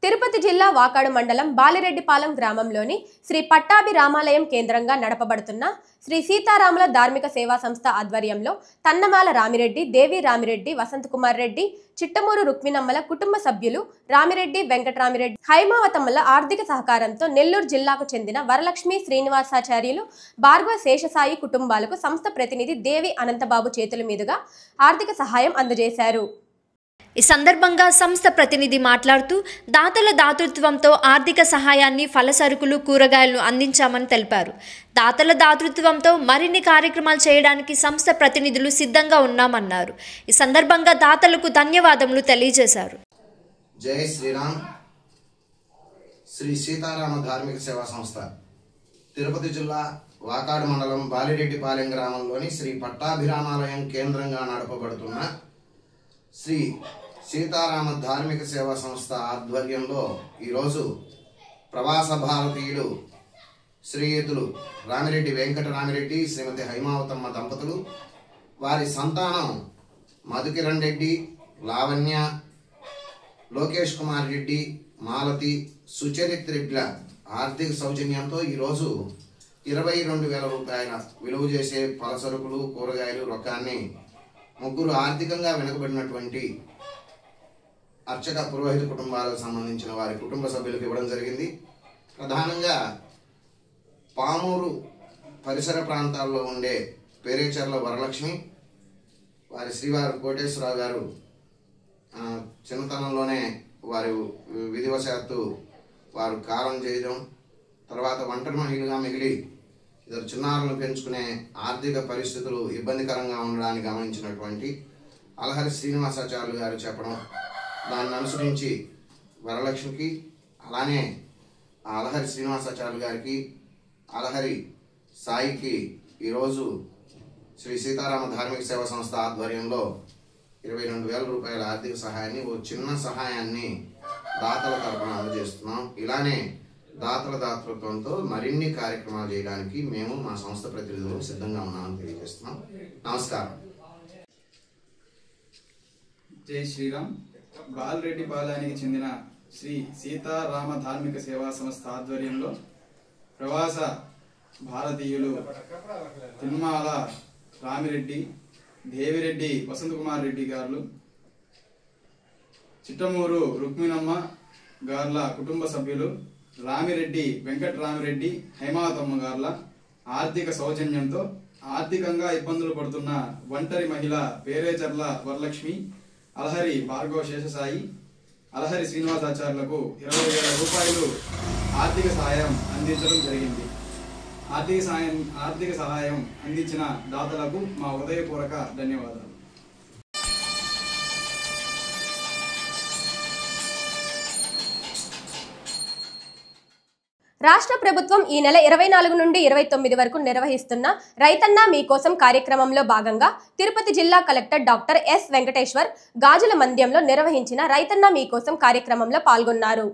తిరుపతి జిల్లా వాకాడు మండలం బాలిరెడ్డిపాలెం గ్రామంలోని శ్రీ పట్టాభి రామాలయం కేంద్రంగా నడపబడుతున్న శ్రీ సీతారాముల ధార్మిక సేవా సంస్థ ఆధ్వర్యంలో తన్నమాల రామిరెడ్డి, దేవి రామిరెడ్డి, వసంతకుమార్ రెడ్డి, చిట్టమూరు రుక్మిణమ్మల కుటుంబ సభ్యులు రామిరెడ్డి, వెంకటరామిరెడ్డి, హైమావతమ్మల ఆర్థిక సహకారంతో నెల్లూరు జిల్లాకు చెందిన వరలక్ష్మి శ్రీనివాసాచార్యులు, భార్గవ శేషసాయి కుటుంబాలకు సంస్థ ప్రతినిధి దేవి అనంతబాబు చేతుల మీదుగా ఆర్థిక సహాయం అందజేశారు. ఈ సందర్భంగా సంస్థ ప్రతినిధి మాట్లాడుతూ దాతల దాతృత్వంతో ఆర్థిక సహాయాన్ని, ఫలసరుకులు, కూరగాయలను అందించామని తెలిపారు. దాతల దాతృత్వంతో మరిన్ని కార్యక్రమాలు చేయడానికి సంస్థ ప్రతినిధులు సిద్ధంగా ఉన్నామన్నారు. ఈ సందర్భంగా దాతలకు ధన్యవాదములు తెలియజేశారు. జై శ్రీరామ్. శ్రీ సీతారామ ధార్మిక సేవా సంస్థ తిరుపతి జిల్లా వాకాడు మండలం బాలిరెడ్డిపాలెం గ్రామంలోని శ్రీ పట్టాభిరామాలయం కేంద్రంగా నడపబడుతున్న శ్రీ సీతారామ ధార్మిక సేవా సంస్థ ఆధ్వర్యంలో ఈరోజు ప్రవాస భారతీయులు శ్రీయుతులు రామిరెడ్డి వెంకటరామిరెడ్డి, శ్రీమతి హైమావతమ్మ దంపతులు, వారి సంతానం మధుకిరణ్ రెడ్డి, లావణ్య, లోకేష్ కుమార్ రెడ్డి, మాలతి, సుచరిత్ రెడ్ల ఆర్థిక సౌజన్యంతో ఈరోజు 22,000 రూపాయల విలువ చేసే పలసరుకులు, కూరగాయలు, రొక్కాన్ని 3 ఆర్థికంగా వెనుకబడినటువంటి అర్చక పురోహిత కుటుంబాలకు సంబంధించిన వారి కుటుంబ సభ్యులకు ఇవ్వడం జరిగింది. ప్రధానంగా పామూరు పరిసర ప్రాంతాల్లో ఉండే పేరేచర్ల వరలక్ష్మి, వారి శ్రీవారు కోటేశ్వరరావు గారు చిన్నతనంలోనే వారి విధివశాత్తు వారు కాలం చేయడం, తర్వాత ఒంటరి మహిళగా మిగిలి ఇద్దరు చిన్నారులను పెంచుకునే ఆర్థిక పరిస్థితులు ఇబ్బందికరంగా ఉండడాన్ని గమనించినటువంటి అలహరి శ్రీనివాసాచార్యులు గారు చెప్పడం, దాన్ని అనుసరించి వరలక్ష్మికి, అలానే అలహరి శ్రీనివాసాచార్యులు గారికి, అలహరి సాయికి ఈరోజు శ్రీ సీతారామ ధార్మిక సేవా సంస్థ ఆధ్వర్యంలో 22,000 రూపాయల ఆర్థిక సహాయాన్ని, ఓ చిన్న సహాయాన్ని దాతల తరపున అందజేస్తున్నాం. ఇలానే దాతల దాతృత్వంతో మరిన్ని కార్యక్రమాలు చేయడానికి మేము మా సంస్థ ప్రతినిధులు సిద్ధంగా ఉన్నామని తెలియజేస్తున్నాం. నమస్కారం. జై శ్రీరామ్. బాలిరెడ్డిపాలెనికి చెందిన శ్రీ సీతారామ ధార్మిక సేవా సంస్థ ఆధ్వర్యంలో ప్రవాస భారతీయులు తిరుమల రామిరెడ్డి, దేవిరెడ్డి, వసంతకుమార్ రెడ్డి గారు, చిట్టమూరు రుక్మిణమ్మ గార్ల కుటుంబ సభ్యులు రామిరెడ్డి, వెంకటరామిరెడ్డి, హైమావతమ్మ గార్ల ఆర్థిక సౌజన్యంతో ఆర్థికంగా ఇబ్బందులు పడుతున్న ఒంటరి మహిళ పేరేచర్ల వరలక్ష్మి, అలహరి భార్గవ శేషసాయి, అలహరి శ్రీనివాసాచార్యులకు 20,000 రూపాయలు ఆర్థిక సహాయం అందించడం జరిగింది. ఆర్థిక సహాయం అందించిన దాతలకు మా హృదయపూర్వక ధన్యవాదాలు. రాష్ట్ర ప్రభుత్వం ఈ నెల 24 నుండి 29 వరకు నిర్వహిస్తున్న రైతన్న మీకోసం కార్యక్రమంలో భాగంగా తిరుపతి జిల్లా కలెక్టర్ డాక్టర్ ఎస్ వెంకటేశ్వర్ గాజుల మంద్యంలో నిర్వహించిన రైతన్న మీకోసం కార్యక్రమంలో పాల్గొన్నారు.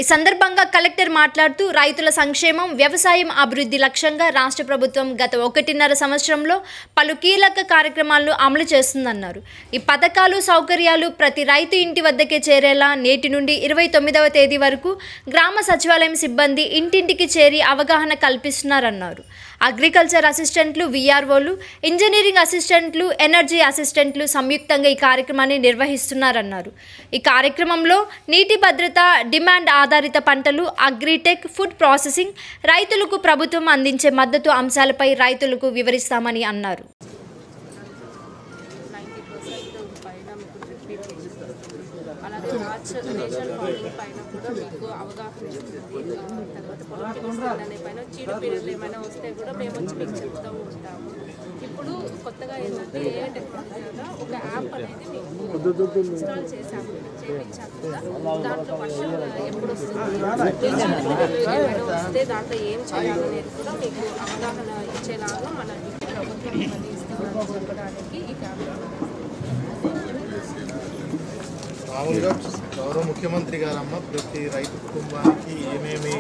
ఈ సందర్భంగా కలెక్టర్ మాట్లాడుతూ రైతుల సంక్షేమం, వ్యవసాయం అభివృద్ధి లక్ష్యంగా రాష్ట్ర ప్రభుత్వం గత 1.5 సంవత్సరంలో పలు కీలక కార్యక్రమాలను అమలు చేస్తుందన్నారు. ఈ పథకాలు, సౌకర్యాలు ప్రతి రైతు ఇంటి వద్దకే చేరేలా నేటి నుండి 29వ తేదీ వరకు గ్రామ సచివాలయం సిబ్బంది ఇంటింటికి చేరి అవగాహన కల్పిస్తున్నారన్నారు. అగ్రికల్చర్ అసిస్టెంట్లు, విఆర్ఓలు, ఇంజనీరింగ్ అసిస్టెంట్లు, ఎనర్జీ అసిస్టెంట్లు సంయుక్తంగా ఈ కార్యక్రమాన్ని నిర్వహిస్తున్నారన్నారు. ఈ కార్యక్రమంలో నీటి భద్రత, డిమాండ్ ఆధారిత పంటలు, అగ్రిటెక్, ఫుడ్ ప్రాసెసింగ్, రైతులకు ప్రభుత్వం అందించే మద్దతు అంశాలపై రైతులకు వివరిస్తామని అన్నారు. అలాగే నేషనల్ ఫార్మింగ్ పైన కూడా మీకు అవగాహన ఇస్తుంది. తర్వాత పొలిటికల్స్ అనే పైన చీడపీడలు ఏమైనా వస్తే కూడా మేము వచ్చి మీకు చెప్తూ ఉంటాము. ఇప్పుడు కొత్తగా ఏంటంటే ఏ టెక్నాలజీలో ఒక యాప్ అనేది మీకు ఇన్స్టాల్ చేయించాము కదా, దాంట్లో వర్షం ఎప్పుడు వస్తుంది, ఏమైనా వస్తే దాంట్లో ఏం చేయాలనేది కూడా మీకు అవగాహన ఇచ్చేలాగా మన ప్రభుత్వం అది ఇస్తుందని చెప్పడానికి ఈ క్యాంపెయిన్. మామూలుగా గౌరవ ముఖ్యమంత్రి గారమ్మ ప్రతి రైతు కుటుంబానికి ఏమేమి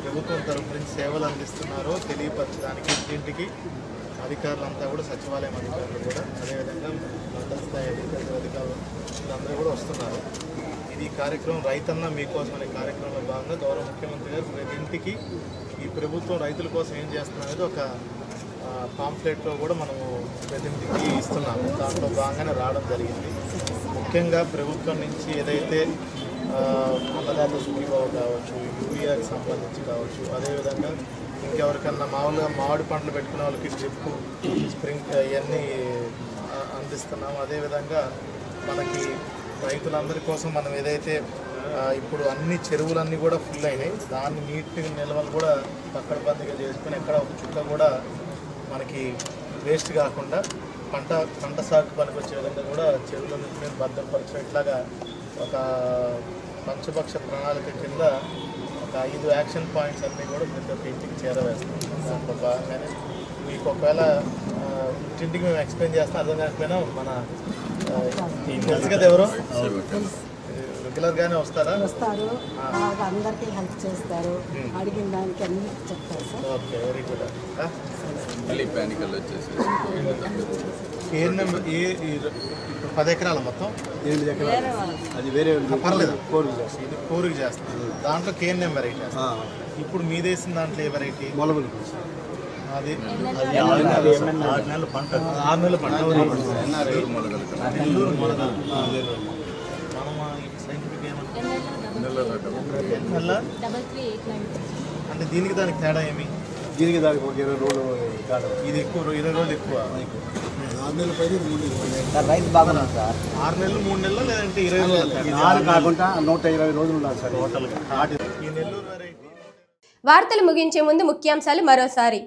ప్రభుత్వం తరఫు నుంచి సేవలు అందిస్తున్నారో తెలియపరచడానికి ఇంటింటికి అధికారులంతా కూడా, సచివాలయం అధికారులు కూడా, అదేవిధంగా మండల స్థాయి అధికారులు అందరూ కూడా వస్తున్నారు. ఇది కార్యక్రమం రైతన్న మీకోసం అనే కార్యక్రమంలో భాగంగా గౌరవ ముఖ్యమంత్రి గారు ప్రతి ఇంటికి ఈ ప్రభుత్వం రైతుల కోసం ఏం చేస్తున్నది ఒక పాంప్లెట్లో కూడా మనము ప్రతి ఇంటికి ఇస్తున్నాము. దాంట్లో భాగంగానే రావడం జరిగింది. ముఖ్యంగా ప్రభుత్వం నుంచి ఏదైతే అన్నదాత సుఖీభావ కావచ్చు, యూరియాకి సంబంధించి కావచ్చు, అదేవిధంగా ఇంకెవరికన్నా మామూలుగా మామిడి పంటలు పెట్టుకునే వాళ్ళకి డ్రిప్, స్ప్రింక్ ఇవన్నీ అందిస్తున్నాము. అదేవిధంగా మనకి రైతులందరి కోసం మనం ఏదైతే ఇప్పుడు అన్ని చెరువులన్నీ కూడా ఫుల్ అయినాయి, దాన్ని నీటి నిల్వలు కూడా పక్కడబందిగా చేసుకుని ఎక్కడ ఒక చుక్క కూడా మనకి వేస్ట్ కాకుండా పంట సాగు పనికి వచ్చే విధంగా కూడా చెరువులన్నింటినీ భద్రపరచడం, ఇట్లాగా ఒక పంచపక్ష ప్రణాళిక కింద ఒక 5 యాక్షన్ పాయింట్స్ అన్నీ కూడా ప్రతి ఒక్క ఇంటికి చేరవేస్తాం. దాంట్లో భాగంగానే మీకు ఒకవేళ ఇంటింటికి మేము ఎక్స్ప్లెయిన్ చేస్తాం, అర్థం కాకపోయినా మన తెలుసు కదా ఎవరో రెగ్యులర్గానే వస్తారా? వస్తారు, అందరికీ హెల్ప్ చేస్తారు, అడిగిన దానికి అన్ని చెప్తారు సార్. Okay, very good. ఇప్పుడు 10 ఎకరాల మొత్తం 8 ఎకరాలు అది వేరే పర్లేదు, ఇది కోరుకు చేస్తాను. దాంట్లో కేన్ నెంబర్ అయితే ఇప్పుడు మీ దేశం దాంట్లో ఏ వెరైటీ మొలగలు అది 6 నెలల పంట, 6 నెలల పంట నెల్లూరు మొలగలు. అంటే దీనికి దానికి తేడా ఏమి? దీనికి దానికి ఒక 20 రోజులు ఇది ఎక్కువ, 20 రోజులు ఎక్కువ. 6 నెలల పైన 3 నెలలు రైతు బాగున్నాడు సార్. 6 నెలలు 3 నెలలు లేదంటే 20 రోజులు కాకుండా 120 రోజులు ఉన్నారు సార్ టోటల్గా ఈ నెల్లూరు వెరైటీ. వార్తలు ముగించే ముందు ముఖ్యాంశాలు మరోసారి.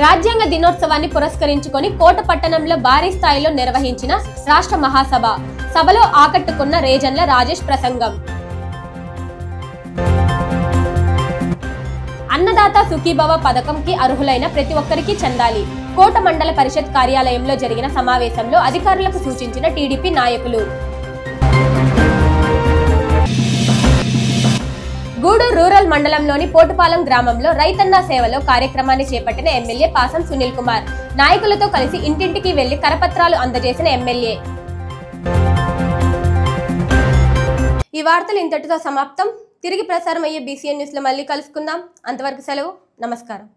రాజ్యాంగ దినోత్సవాన్ని పురస్కరించుకొని కోట పట్టణంలో భారీ స్థాయిలో నిర్వహించిన రాష్ట్ర మహాసభ. సభలో ఆకట్టుకున్న రేజన్ల రాజేష్ ప్రసంగం. అన్నదాత సుఖీభవ పథకంకి అర్హులైన ప్రతి ఒక్కరికి చెందాలి. కోట మండల పరిషత్ కార్యాలయంలో జరిగిన సమావేశంలో అధికారులకు సూచించిన టీడీపీ నాయకులు. గూడూరు రూరల్ మండలంలోని పోటుపాలెం గ్రామంలో రైతన్న సేవలో కార్యక్రమాన్ని చేపట్టిన ఎమ్మెల్యే పాసం సునీల్ కుమార్. నాయకులతో కలిసి ఇంటింటికి వెళ్లి కరపత్రాలు అందజేసిన ఎమ్మెల్యే. ఈ వార్తలు ఇంతటితో సమాప్తం. తిరిగి ప్రసారం అయ్యే BCN న్యూస్ లో మళ్ళీ కలుసుకుందాం. అంతవరకు సెలవు. నమస్కారం.